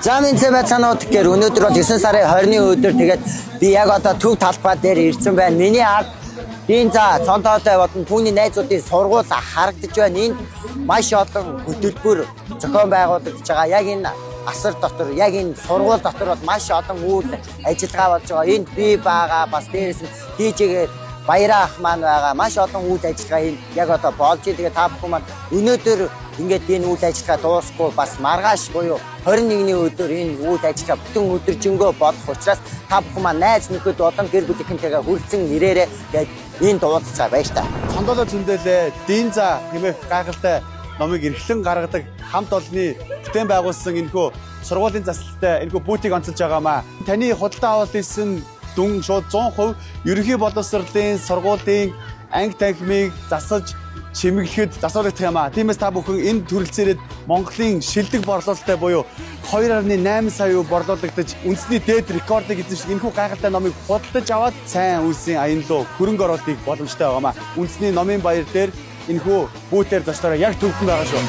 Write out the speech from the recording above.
За минь цэвэцанууд гэхээр өнөөдөр бол 9 сарын 20-ны өдөр тэгээд би яг одоо төв талбай дээр ирсэн байна. Миний ард энэ за цонтоотой болон түүний найзуудын сургууль харагдаж байна. Энд маш олон хөтөлбөр зохион байгуулагдаж байгаа. Яг энэ асар дотор, яг энэ сургууль дотор бол маш олон үйл ажиллагаа болж байгаа. Энд би байгаа бас дээрээс нь DJ-гээр Баяраа ах маань байгаа. Маш олон үйл ажиллагаа энэ яг одоо болж байгаа. Тэгээд та бүхэн маань өнөөдөр ингээд энэ үйл ажиллагаа дуусахгүй бас маргааш буюу 21-ний өдөр энэ үйл ажиллагаа бүтэн өдөржингөө болох учраас та бүхэн маань найз нөхөд олон гэр бүлийнхэнтэйгээ хүрэлцэн ирээрээ тэгээд энэ дуудацгаа байж та. Цондолоо зөндөлөө Динза хэмээх гайхалтай номыг эрхлэн гаргадаг хамт олонны бүтээн байгуулсан энэхүү сургуулийн заслалтай энэхүү бүүтийг онцолж байгаамаа. Таны худалдаа авалт хийсэн дүн шууд 100% ерөнхий боловсролын сургуулийн анги танхимыг засаж чимэглэхэд засварлагдах юм аа. Тиймээс та бүхэн энэ төрөлцөөрөд Монголын шилдэг борлуулалттай буюу 2.8 сая борлуулагдаж үндэсний дээд рекордыг эзэмших энэхүү гайхалтай номыг худалдаж аваад сайн үйлсийн аян руу хөрөнгө оруулалтыг боломжтой байгаамаа. Үндэсний номын баяр дээр энэхүү бүүтээр зочдороо яг төвхөн байгаа шүү.